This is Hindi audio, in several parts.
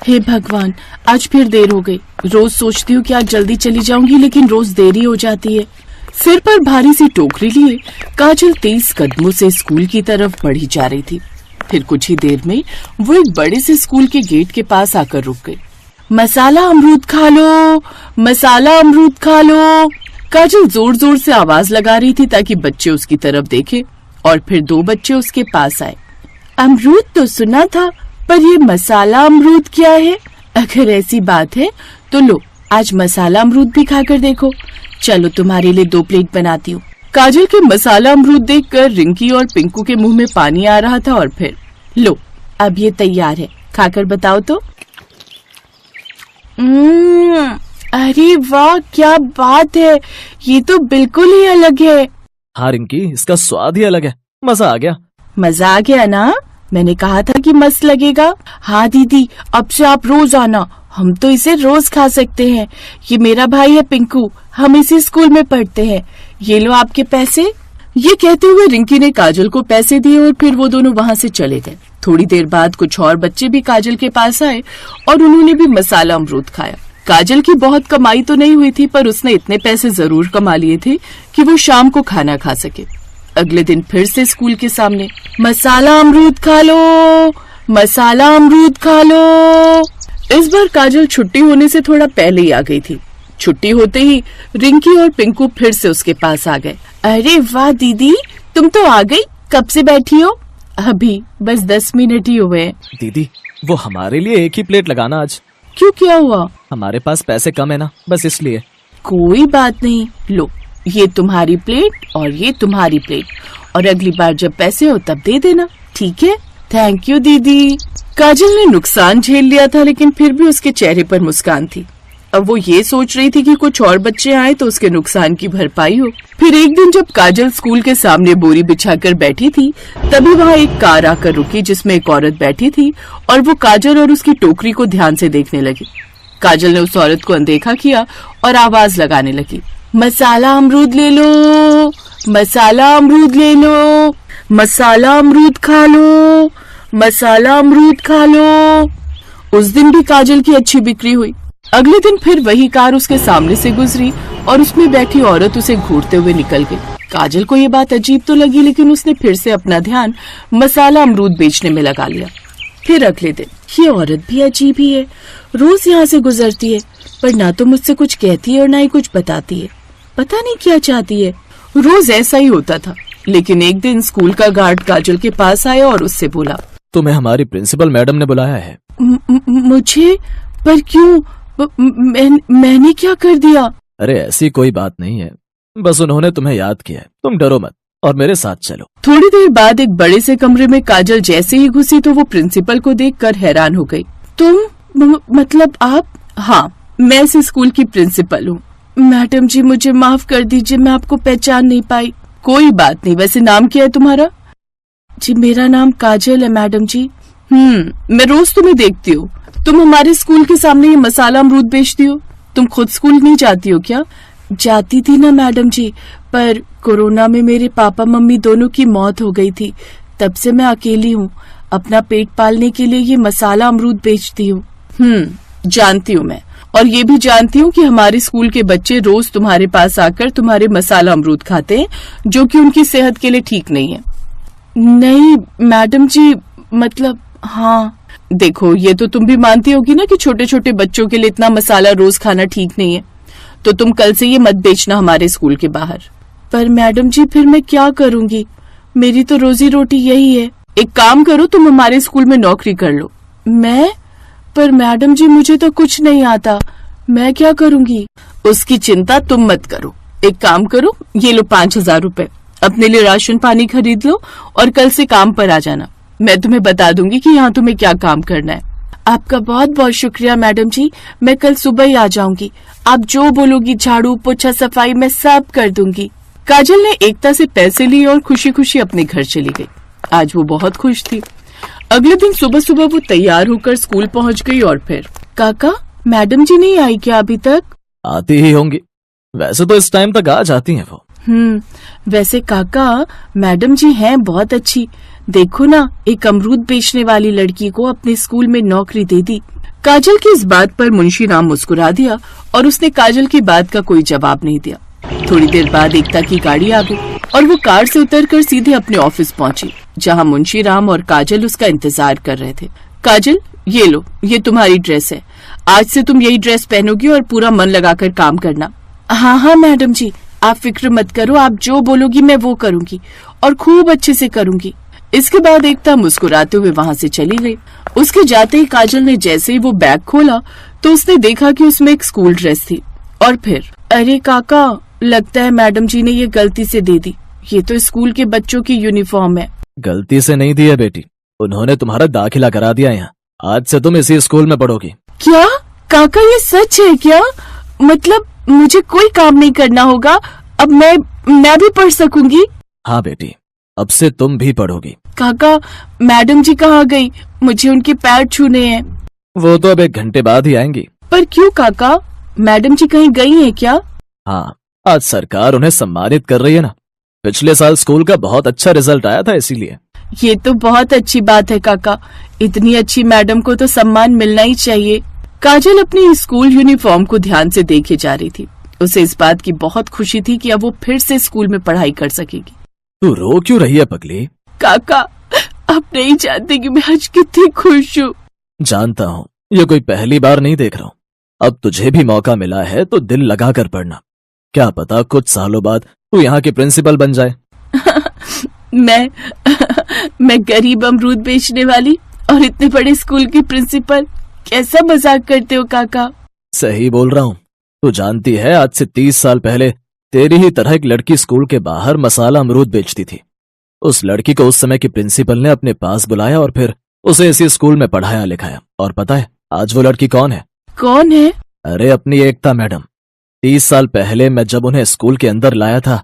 हे भगवान, आज फिर देर हो गई। रोज सोचती हूँ कि आज जल्दी चली जाऊंगी, लेकिन रोज देरी हो जाती है। सिर पर भारी सी टोकरी लिए काजल तेज कदमों से स्कूल की तरफ बढ़ी जा रही थी। फिर कुछ ही देर में वो एक बड़े से स्कूल के गेट के पास आकर रुक गई। मसाला अमरूद खा लो, मसाला अमरूद खा लो। काजल जोर जोर से आवाज लगा रही थी ताकि बच्चे उसकी तरफ देखें, और फिर 2 बच्चे उसके पास आए। अमरूद तो सुना था, पर ये मसाला अमरूद क्या है? अगर ऐसी बात है तो लो, आज मसाला अमरूद भी खाकर देखो। चलो, तुम्हारे लिए 2 प्लेट बनाती हूँ। काजल के मसाला अमरूद देखकर रिंकी और पिंकू के मुंह में पानी आ रहा था। और फिर लो, अब ये तैयार है, खाकर बताओ तो। अरे वाह, क्या बात है, ये तो बिल्कुल ही अलग है। हाँ रिंकी, इसका स्वाद ही अलग है। मजा आ गया। मजा आ गया ना? मैंने कहा था कि मस्त लगेगा। हाँ दीदी, अब से आप रोज आना, हम तो इसे रोज खा सकते हैं। ये मेरा भाई है पिंकू, हम इसी स्कूल में पढ़ते हैं। ये लो आपके पैसे। ये कहते हुए रिंकी ने काजल को पैसे दिए और फिर वो दोनों वहाँ से चले गए। थोड़ी देर बाद कुछ और बच्चे भी काजल के पास आए और उन्होंने भी मसाला अमरूद खाया। काजल की बहुत कमाई तो नहीं हुई थी, पर उसने इतने पैसे जरूर कमा लिए थे कि वो शाम को खाना खा सके। अगले दिन फिर से स्कूल के सामने मसाला अमरूद खा लो, मसाला अमरूद खा लो। इस बार काजल छुट्टी होने से थोड़ा पहले ही आ गई थी। छुट्टी होते ही रिंकी और पिंकू फिर से उसके पास आ गए। अरे वाह दीदी, तुम तो आ गई, कब से बैठी हो? अभी बस 10 मिनट ही हुए हैं। दीदी, वो हमारे लिए एक ही प्लेट लगाना आज। क्यों, क्या हुआ? हमारे पास पैसे कम है ना, बस इसलिए। कोई बात नहीं, लो ये तुम्हारी प्लेट और ये तुम्हारी प्लेट, और अगली बार जब पैसे हो तब दे देना, ठीक है? थैंक यू दीदी। काजल ने नुकसान झेल लिया था, लेकिन फिर भी उसके चेहरे पर मुस्कान थी। अब वो ये सोच रही थी कि कुछ और बच्चे आए तो उसके नुकसान की भरपाई हो। फिर एक दिन जब काजल स्कूल के सामने बोरी बिछाकर बैठी थी, तभी वहाँ एक कार आकर रुकी जिसमें एक औरत बैठी थी, और वो काजल और उसकी टोकरी को ध्यान से देखने लगी। काजल ने उस औरत को अनदेखा किया और आवाज लगाने लगी, मसाला अमरूद ले लो, मसाला अमरूद ले लो, मसाला अमरूद खा लो, मसाला अमरूद खा लो। उस दिन भी काजल की अच्छी बिक्री हुई। अगले दिन फिर वही कार उसके सामने से गुजरी और उसमें बैठी औरत उसे घूरते हुए निकल गई। काजल को ये बात अजीब तो लगी, लेकिन उसने फिर से अपना ध्यान मसाला अमरूद बेचने में लगा लिया। फिर अगले दिन, ये औरत भी अजीब ही है, रोज यहाँ से गुजरती है, पर ना तो मुझसे कुछ कहती है और ना ही कुछ बताती है। पता नहीं क्या चाहती है। रोज ऐसा ही होता था, लेकिन एक दिन स्कूल का गार्ड काजल के पास आया और उससे बोला, तुम्हें हमारी प्रिंसिपल मैडम ने बुलाया है। मुझे? पर क्यों? मैंने क्या कर दिया? अरे ऐसी कोई बात नहीं है, बस उन्होंने तुम्हें याद किया है। तुम डरो मत और मेरे साथ चलो। थोड़ी देर बाद एक बड़े से कमरे में काजल जैसे ही घुसी तो वो प्रिंसिपल को देखकर हैरान हो गई। तुम मतलब आप? हाँ, मैं इस स्कूल की प्रिंसिपल हूँ। मैडम जी, मुझे माफ कर दीजिए, मैं आपको पहचान नहीं पाई। कोई बात नहीं, वैसे नाम क्या है तुम्हारा? जी मेरा नाम काजल है मैडम जी। मैं रोज तुम्हें देखती हूँ, तुम हमारे स्कूल के सामने ये मसाला अमरूद बेचती हो। तुम खुद स्कूल नहीं जाती हो क्या? जाती थी ना मैडम जी, पर कोरोना में मेरे पापा मम्मी दोनों की मौत हो गई थी, तब से मैं अकेली हूँ। अपना पेट पालने के लिए ये मसाला अमरूद बेचती हूँ। जानती हूँ मैं, और ये भी जानती हूँ कि हमारे स्कूल के बच्चे रोज तुम्हारे पास आकर तुम्हारे मसाला अमरूद खाते हैं, जो कि उनकी सेहत के लिए ठीक नहीं है। नहीं मैडम जी, मतलब हाँ। देखो, ये तो तुम भी मानती होगी ना कि छोटे छोटे बच्चों के लिए इतना मसाला रोज खाना ठीक नहीं है, तो तुम कल से ये मत बेचना हमारे स्कूल के बाहर। पर मैडम जी, फिर मैं क्या करूँगी? मेरी तो रोजी रोटी यही है। एक काम करो, तुम हमारे स्कूल में नौकरी कर लो। मैं? पर मैडम जी, मुझे तो कुछ नहीं आता, मैं क्या करूँगी? उसकी चिंता तुम मत करो। एक काम करो, ये लो 5000 रुपए, अपने लिए राशन पानी खरीद लो और कल से काम पर आ जाना। मैं तुम्हें बता दूंगी कि यहाँ तुम्हें क्या काम करना है। आपका बहुत बहुत शुक्रिया मैडम जी, मैं कल सुबह ही आ जाऊंगी। आप जो बोलोगी, झाड़ू पोछा सफाई मैं सब कर दूंगी। काजल ने एकता से पैसे लिए और खुशी खुशी अपने घर चली गई। आज वो बहुत खुश थी। अगले दिन सुबह सुबह वो तैयार होकर स्कूल पहुँच गई और फिर, काका मैडम जी नहीं आई क्या अभी तक? आती ही होंगी, वैसे तो इस टाइम तक आ जाती हैं वो। वैसे काका, मैडम जी हैं बहुत अच्छी। देखो ना, एक अमरूद बेचने वाली लड़की को अपने स्कूल में नौकरी दे दी। काजल की इस बात पर मुंशीराम मुस्कुरा दिया और उसने काजल की बात का कोई जवाब नहीं दिया। थोड़ी देर बाद एकता की गाड़ी आ गई और वो कार से उतरकर सीधे अपने ऑफिस पहुंची, जहां मुंशीराम और काजल उसका इंतजार कर रहे थे। काजल, ये लो, ये तुम्हारी ड्रेस है। आज से तुम यही ड्रेस पहनोगी और पूरा मन लगाकर काम करना। हाँ हाँ मैडम जी, आप फिक्र मत करो, आप जो बोलोगी मैं वो करूंगी और खूब अच्छे से करूंगी। इसके बाद एकता मुस्कुराते हुए वहां से चली गई। उसके जाते ही काजल ने जैसे ही वो बैग खोला तो उसने देखा कि उसमें एक स्कूल ड्रेस थी। और फिर, अरे काका, लगता है मैडम जी ने ये गलती से दे दी। ये तो स्कूल के बच्चों की यूनिफॉर्म है। गलती से नहीं दी है बेटी, उन्होंने तुम्हारा दाखिला करा दिया यहाँ। आज से तुम इसी स्कूल में पढ़ोगी। क्या काका, ये सच है क्या? मतलब मुझे कोई काम नहीं करना होगा, अब मैं भी पढ़ सकूंगी? हाँ बेटी, अब से तुम भी पढ़ोगी। काका, मैडम जी कहाँ गई? मुझे उनके पैर छूने हैं। वो तो अब 1 घंटे बाद ही आएंगी। पर क्यों काका, मैडम जी कहीं गई हैं क्या? हाँ, आज सरकार उन्हें सम्मानित कर रही है ना। पिछले साल स्कूल का बहुत अच्छा रिजल्ट आया था, इसीलिए। ये तो बहुत अच्छी बात है काका, इतनी अच्छी मैडम को तो सम्मान मिलना ही चाहिए। काजल अपनी स्कूल यूनिफॉर्म को ध्यान से देखे जा रही थी। उसे इस बात की बहुत खुशी थी कि अब वो फिर से स्कूल में पढ़ाई कर सकेगी। तू रो क्यों रही है पगली? काका, आप नहीं जानते कि मैं आज कितनी खुश हूँ। जानता हूँ, ये कोई पहली बार नहीं देख रहा हूँ। अब तुझे भी मौका मिला है तो दिल लगा कर पढ़ना। क्या पता कुछ सालों बाद तू यहाँ की प्रिंसिपल बन जाए। मैं गरीब अमरूद बेचने वाली और इतने बड़े स्कूल की प्रिंसिपल, कैसा मजाक करते हो काका? सही बोल रहा हूँ। तू जानती है, आज से 30 साल पहले तेरी ही तरह एक लड़की स्कूल के बाहर मसाला अमरूद बेचती थी। उस लड़की को उस समय की प्रिंसिपल ने अपने पास बुलाया और फिर उसे इसी स्कूल में पढ़ाया लिखाया। और पता है आज वो लड़की कौन है? कौन है? अरे अपनी एकता मैडम। 30 साल पहले मैं जब उन्हें स्कूल के अंदर लाया था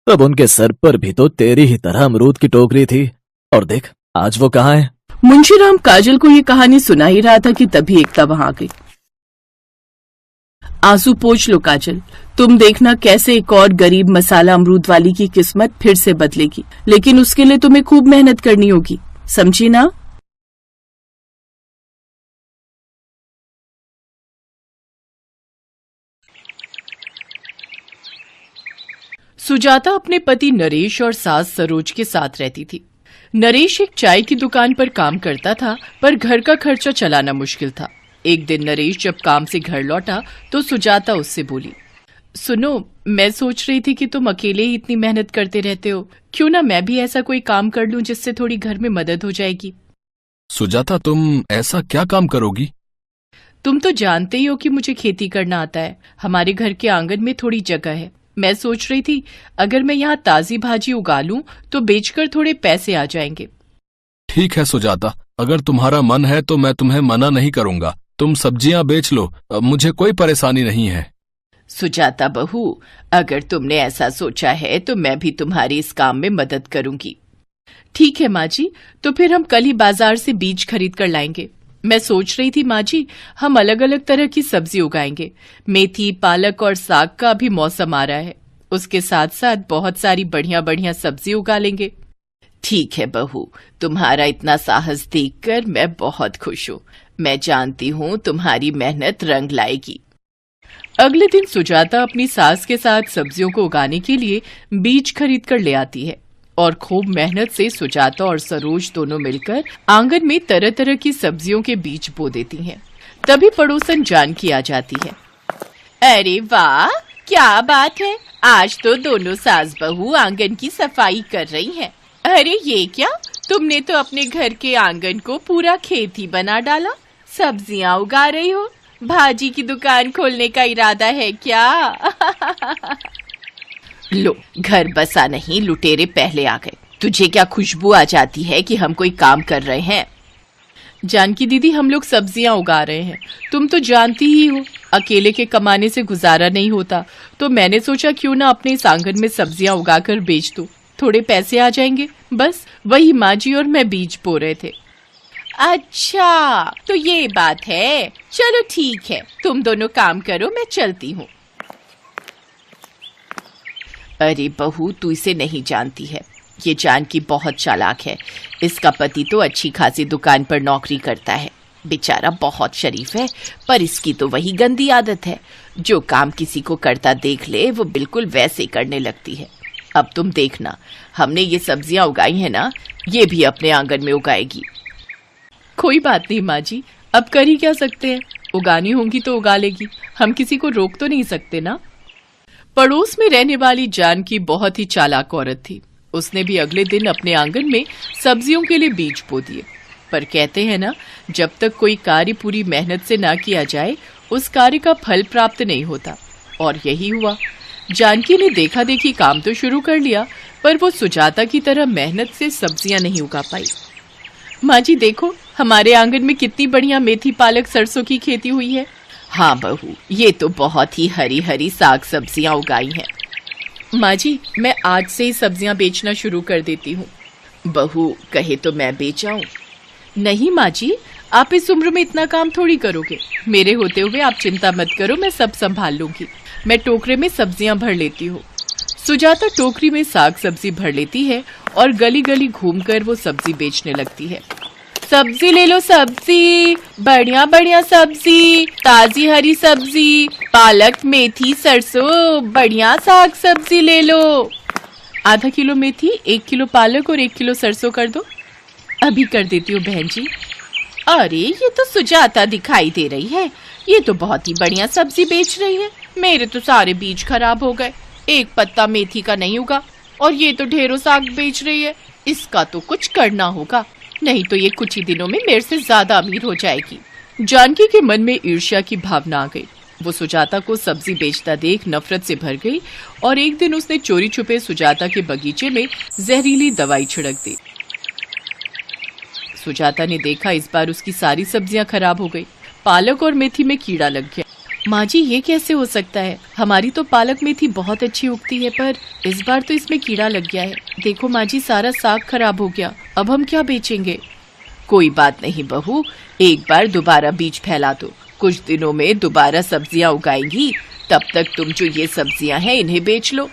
तब उनके सर पर भी तो तेरी ही तरह अमरूद की टोकरी थी। और देख आज वो कहाँ है। मुंशीराम काजल को ये कहानी सुना ही रहा था कि तभी एकता वहां आ गई। आंसू पोंछ लो काजल, तुम देखना कैसे एक और गरीब मसाला अमरूद वाली की किस्मत फिर से बदलेगी, लेकिन उसके लिए तुम्हें खूब मेहनत करनी होगी, समझी ना? सुजाता अपने पति नरेश और सास सरोज के साथ रहती थी। नरेश एक चाय की दुकान पर काम करता था, पर घर का खर्चा चलाना मुश्किल था। एक दिन नरेश जब काम से घर लौटा तो सुजाता उससे बोली, सुनो, मैं सोच रही थी कि तुम अकेले ही इतनी मेहनत करते रहते हो, क्यों ना मैं भी ऐसा कोई काम कर लूं जिससे थोड़ी घर में मदद हो जाएगी। सुजाता, तुम ऐसा क्या काम करोगी? तुम तो जानते ही हो कि मुझे खेती करना आता है। हमारे घर के आंगन में थोड़ी जगह है। मैं सोच रही थी अगर मैं यहाँ ताजी भाजी उगा लूं तो बेचकर थोड़े पैसे आ जाएंगे। ठीक है सुजाता, अगर तुम्हारा मन है तो मैं तुम्हें मना नहीं करूंगा। तुम सब्जियां बेच लो, मुझे कोई परेशानी नहीं है। सुजाता बहू, अगर तुमने ऐसा सोचा है तो मैं भी तुम्हारी इस काम में मदद करूंगी। ठीक है माँ जी, तो फिर हम कल ही बाजार से बीज खरीद कर लाएंगे। मैं सोच रही थी माँ जी, हम अलग अलग तरह की सब्जी उगाएंगे। मेथी, पालक और साग का भी मौसम आ रहा है। उसके साथ साथ बहुत सारी बढ़िया बढ़िया सब्जी उगा लेंगे। ठीक है बहू, तुम्हारा इतना साहस देखकर मैं बहुत खुश हूँ। मैं जानती हूँ तुम्हारी मेहनत रंग लाएगी। अगले दिन सुजाता अपनी सास के साथ सब्जियों को उगाने के लिए बीज खरीद कर ले आती है और खूब मेहनत से सुजाता और सरोज दोनों मिलकर आंगन में तरह तरह की सब्जियों के बीज बो देती हैं। तभी पड़ोसन जानकी आ जाती है। अरे वाह, क्या बात है, आज तो दोनों सास बहू आंगन की सफाई कर रही हैं। अरे ये क्या, तुमने तो अपने घर के आंगन को पूरा खेत ही बना डाला। सब्जियां उगा रही हो, भाजी की दुकान खोलने का इरादा है क्या? लो, घर बसा नहीं, लुटेरे पहले आ गए। तुझे क्या खुशबू आ जाती है कि हम कोई काम कर रहे हैं? जानकी दीदी, हम लोग सब्जियां उगा रहे हैं। तुम तो जानती ही हो अकेले के कमाने से गुजारा नहीं होता, तो मैंने सोचा क्यों ना अपने इस आंगन में सब्जियां उगाकर बेच दूं, थोड़े पैसे आ जाएंगे। बस वही माँ जी और मैं बीज बो रहे थे। अच्छा, तो ये बात है। चलो ठीक है, तुम दोनों काम करो, मैं चलती हूँ। अरे बहू, तू इसे नहीं जानती है, ये जानकी बहुत चालाक है। इसका पति तो अच्छी खासी दुकान पर नौकरी करता है। बेचारा बहुत शरीफ है, पर इसकी तो वही गंदी आदत है, जो काम किसी को करता देख ले वो बिल्कुल वैसे करने लगती है। अब तुम देखना, हमने ये सब्जियां उगाई है ना, ये भी अपने आंगन में उगाएगी। कोई बात नहीं माँ जी, अब कर ही क्या सकते हैं, उगानी होंगी तो उगा लेगी, हम किसी को रोक तो नहीं सकते ना। पड़ोस में रहने वाली जानकी बहुत ही चालाक औरत थी। उसने भी अगले दिन अपने आंगन में सब्जियों के लिए बीज बो दिए। पर कहते हैं ना, जब तक कोई कार्य पूरी मेहनत से ना किया जाए उस कार्य का फल प्राप्त नहीं होता। और यही हुआ। जानकी ने देखा देखी काम तो शुरू कर लिया, पर वो सुजाता की तरह मेहनत से सब्जियां नहीं उगा पाई। माँ जी देखो, हमारे आंगन में कितनी बढ़िया मेथी पालक सरसों की खेती हुई है। हाँ बहू, ये तो बहुत ही हरी हरी साग सब्जियां उगाई हैं। माँ जी, मैं आज से ही सब्जियां बेचना शुरू कर देती हूँ। बहू कहे तो मैं बेच आऊं? नहीं माँ जी, आप इस उम्र में इतना काम थोड़ी करोगे। मेरे होते हुए आप चिंता मत करो, मैं सब संभाल लूंगी। मैं टोकरे में सब्जियां भर लेती हूँ। सुजाता टोकरी में साग सब्जी भर लेती है और गली गली घूमकर वो सब्जी बेचने लगती है। सब्जी ले लो सब्जी, बढ़िया बढ़िया सब्जी, ताजी हरी सब्जी, पालक मेथी सरसों, बढ़िया साग सब्जी ले लो। आधा किलो मेथी, 1 किलो पालक और 1 किलो सरसों कर दो। अभी कर देती हूँ बहन जी। अरे ये तो सुजाता दिखाई दे रही है, ये तो बहुत ही बढ़िया सब्जी बेच रही है। मेरे तो सारे बीज खराब हो गए, एक पत्ता मेथी का नहीं उगा, और ये तो ढेरों साग बेच रही है। इसका तो कुछ करना होगा, नहीं तो ये कुछ ही दिनों में मेरे से ज्यादा अमीर हो जाएगी। जानकी के मन में ईर्ष्या की भावना आ गई। वो सुजाता को सब्जी बेचता देख नफरत से भर गई और एक दिन उसने चोरी छुपे सुजाता के बगीचे में जहरीली दवाई छिड़क दी। सुजाता ने देखा इस बार उसकी सारी सब्जियां खराब हो गई। पालक और मेथी में कीड़ा लग गया। माँ जी ये कैसे हो सकता है, हमारी तो पालक मेथी बहुत अच्छी उगती है, पर इस बार तो इसमें कीड़ा लग गया है। देखो माँ जी, सारा साग खराब हो गया, अब हम क्या बेचेंगे। कोई बात नहीं बहू, एक बार दोबारा बीज फैला दो, कुछ दिनों में दोबारा सब्जियां उगाएंगी, तब तक तुम जो ये सब्जियां हैं इन्हें बेच लो।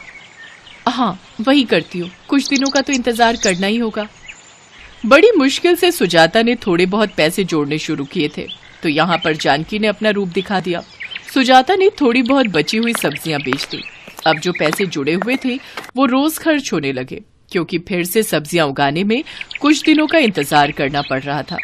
हाँ वही करती हूँ, कुछ दिनों का तो इंतजार करना ही होगा। बड़ी मुश्किल से सुजाता ने थोड़े बहुत पैसे जोड़ने शुरू किए थे, तो यहाँ पर जानकी ने अपना रूप दिखा दिया। सुजाता ने थोड़ी बहुत बची हुई सब्जियां बेच दी। अब जो पैसे जुड़े हुए थे वो रोज खर्च होने लगे, क्योंकि फिर से सब्जियां उगाने में कुछ दिनों का इंतजार करना पड़ रहा था।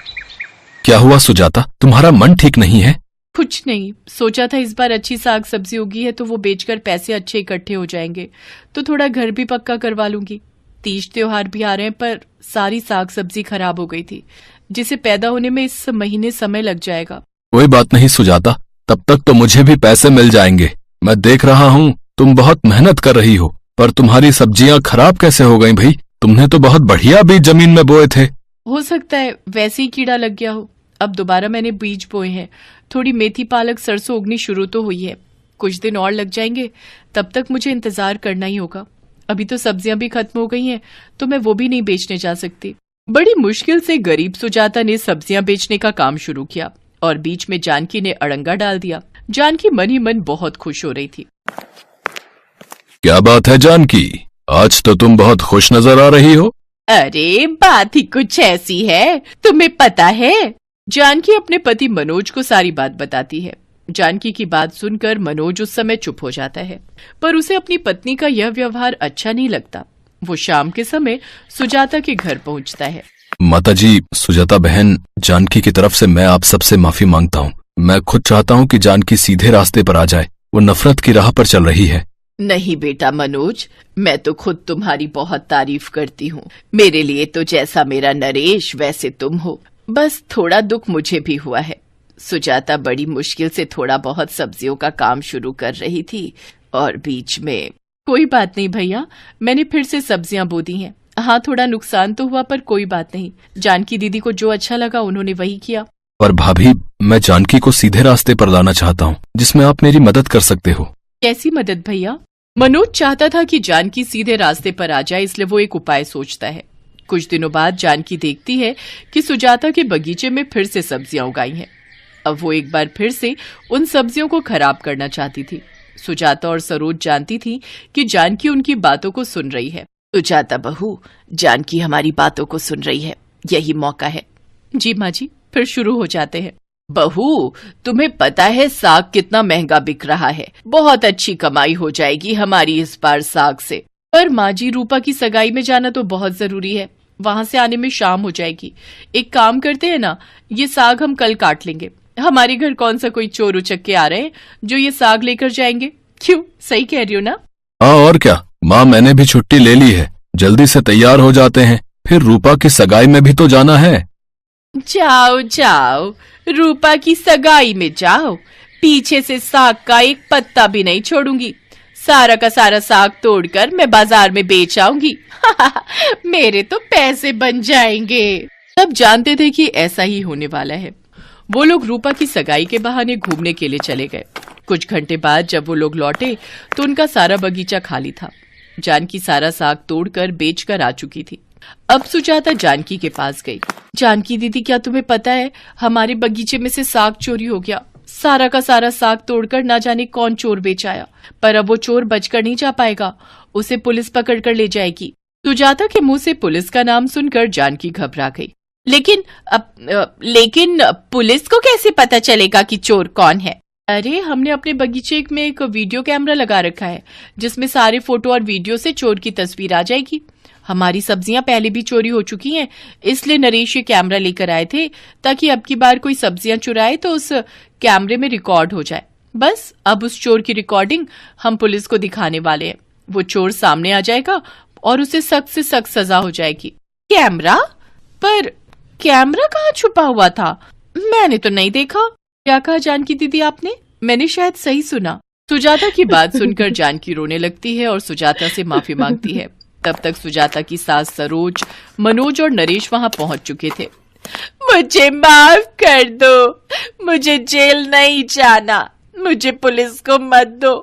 क्या हुआ सुजाता, तुम्हारा मन ठीक नहीं है? कुछ नहीं, सोचा था इस बार अच्छी साग सब्जी उगी है तो वो बेचकर पैसे अच्छे इकट्ठे हो जाएंगे, तो थोड़ा घर भी पक्का करवा लूंगी। तीज त्योहार भी आ रहे हैं, पर सारी साग सब्जी खराब हो गई थी, जिसे पैदा होने में इस महीने समय लग जाएगा। कोई बात नहीं सुजाता, तब तक तो मुझे भी पैसे मिल जाएंगे। मैं देख रहा हूँ तुम बहुत मेहनत कर रही हो, पर तुम्हारी सब्जियां खराब कैसे हो गई भाई? तुमने तो बहुत बढ़िया बीज जमीन में बोए थे। हो सकता है वैसे ही कीड़ा लग गया हो। अब दोबारा मैंने बीज बोए हैं। थोड़ी मेथी पालक सरसों उगनी शुरू तो हुई है, कुछ दिन और लग जाएंगे, तब तक मुझे इंतजार करना ही होगा। अभी तो सब्जियां भी खत्म हो गई हैं, तो मैं वो भी नहीं बेचने जा सकती। बड़ी मुश्किल से गरीब सुजाता ने सब्जियां बेचने का काम शुरू किया और बीच में जानकी ने अड़ंगा डाल दिया। जानकी मन ही मन बहुत खुश हो रही थी। क्या बात है जानकी, आज तो तुम बहुत खुश नजर आ रही हो। अरे बात ही कुछ ऐसी है, तुम्हें पता है। जानकी अपने पति मनोज को सारी बात बताती है। जानकी की बात सुनकर मनोज उस समय चुप हो जाता है, पर उसे अपनी पत्नी का यह व्यवहार अच्छा नहीं लगता। वो शाम के समय सुजाता के घर पहुंचता है। माताजी, सुजाता बहन, जानकी की तरफ से मैं आप सबसे माफी मांगता हूँ। मैं खुद चाहता हूँ कि जानकी सीधे रास्ते पर आ जाए, वो नफरत की राह पर चल रही है। नहीं बेटा मनोज, मैं तो खुद तुम्हारी बहुत तारीफ करती हूँ। मेरे लिए तो जैसा मेरा नरेश वैसे तुम हो। बस थोड़ा दुख मुझे भी हुआ है। सुजाता बड़ी मुश्किल से थोड़ा बहुत सब्जियों का काम शुरू कर रही थी और बीच में। कोई बात नहीं भैया, मैंने फिर से सब्जियां बो दी हैं। हाँ थोड़ा नुकसान तो हुआ, पर कोई बात नहीं। जानकी दीदी को जो अच्छा लगा उन्होंने वही किया। पर भाभी, मैं जानकी को सीधे रास्ते पर लाना चाहता हूँ, जिसमें आप मेरी मदद कर सकते हो। कैसी मदद भैया? मनोज चाहता था कि जानकी सीधे रास्ते पर आ जाए, इसलिए वो एक उपाय सोचता है। कुछ दिनों बाद जानकी देखती है कि सुजाता के बगीचे में फिर से सब्जियां उगाई हैं। अब वो एक बार फिर से उन सब्जियों को खराब करना चाहती थी। सुजाता और सरोज जानती थी कि जानकी उनकी बातों को सुन रही है। सुजाता बहू, जानकी हमारी बातों को सुन रही है, यही मौका है। जी माँ जी, फिर शुरू हो जाते हैं। बहू, तुम्हें पता है साग कितना महंगा बिक रहा है। बहुत अच्छी कमाई हो जाएगी हमारी इस बार साग से। पर माँ जी, रूपा की सगाई में जाना तो बहुत जरूरी है। वहां से आने में शाम हो जाएगी। एक काम करते हैं ना, ये साग हम कल काट लेंगे। हमारे घर कौन सा कोई चोर उचक के आ रहे हैं जो ये साग लेकर जाएंगे। क्यों, सही कह रही हो ना? हाँ और क्या माँ, मैंने भी छुट्टी ले ली है। जल्दी से तैयार हो जाते हैं, फिर रूपा की सगाई में भी तो जाना है। जाओ जाओ, रूपा की सगाई में जाओ। पीछे से साग का एक पत्ता भी नहीं छोड़ूंगी। सारा का सारा साग तोड़कर मैं बाजार में बेच आऊंगी। मेरे तो पैसे बन जाएंगे। सब जानते थे कि ऐसा ही होने वाला है। वो लोग रूपा की सगाई के बहाने घूमने के लिए चले गए। कुछ घंटे बाद जब वो लोग लौटे तो उनका सारा बगीचा खाली था। जानकी सारा साग तोड़कर बेचकर आ चुकी थी। अब सुजाता जानकी के पास गई। जानकी दीदी, क्या तुम्हें पता है हमारे बगीचे में से साग चोरी हो गया। सारा का सारा साग तोड़कर ना जाने कौन चोर बेच आया। पर अब वो चोर बचकर नहीं जा पाएगा, उसे पुलिस पकड़ कर ले जाएगी। सुजाता के मुंह से पुलिस का नाम सुनकर जानकी घबरा गई। लेकिन पुलिस को कैसे पता चलेगा कि चोर कौन है? अरे, हमने अपने बगीचे में एक वीडियो कैमरा लगा रखा है जिसमें सारे फोटो और वीडियो से चोर की तस्वीर आ जाएगी। हमारी सब्जियां पहले भी चोरी हो चुकी हैं, इसलिए नरेश ये कैमरा लेकर आए थे ताकि अब की बार कोई सब्जियां चुराए तो उस कैमरे में रिकॉर्ड हो जाए। बस अब उस चोर की रिकॉर्डिंग हम पुलिस को दिखाने वाले हैं। वो चोर सामने आ जाएगा और उसे सख्त से सख्त सजा हो जाएगी। कैमरा? पर कैमरा कहाँ छुपा हुआ था? मैंने तो नहीं देखा। क्या कहा जानकी दीदी आपने? मैंने शायद सही सुना। सुजाता की बात सुनकर जानकी रोने लगती है और सुजाता से माफी मांगती है। तब तक सुजाता की सास सरोज, मनोज और नरेश वहां पहुंच चुके थे। मुझे माफ कर दो, मुझे जेल नहीं जाना, मुझे पुलिस को मत दो।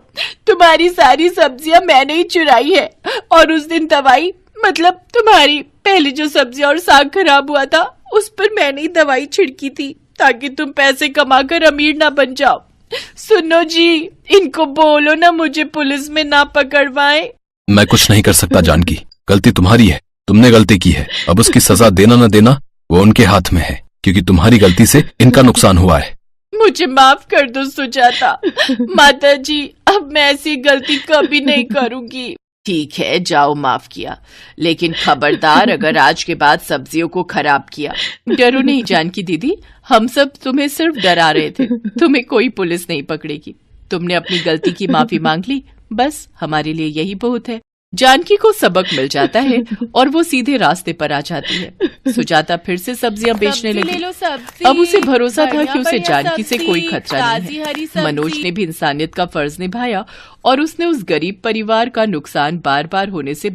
तुम्हारी सारी सब्जियां मैंने ही चुराई है और उस दिन दवाई, मतलब तुम्हारी पहले जो सब्जी और साग खराब हुआ था उस पर मैंने ही दवाई छिड़की थी ताकि तुम पैसे कमाकर अमीर ना बन जाओ। सुनो जी, इनको बोलो ना मुझे पुलिस में ना पकड़वाएं। मैं कुछ नहीं कर सकता जानकी, गलती तुम्हारी है, तुमने गलती की है। अब उसकी सजा देना न देना वो उनके हाथ में है, क्योंकि तुम्हारी गलती से इनका नुकसान हुआ है। मुझे माफ कर दो सुजाता। माता जी, अब मैं ऐसी गलती कभी नहीं करूंगी। ठीक है, जाओ, माफ किया, लेकिन खबरदार अगर आज के बाद सब्जियों को खराब किया। डरो नहीं जानकी दीदी, हम सब तुम्हें सिर्फ डरा रहे थे। तुम्हें कोई पुलिस नहीं पकड़ेगी। तुमने अपनी गलती की माफी मांग ली, बस हमारे लिए यही बहुत है। जानकी को सबक मिल जाता है और वो सीधे रास्ते पर आ जाती है। सुजाता फिर से सब्जियां बेचने लगी। अब उसे भरोसा था कि उसे जानकी से कोई खतरा नहीं है। मनोज ने भी इंसानियत का फर्ज निभाया और उसने उस गरीब परिवार का नुकसान बार बार होने से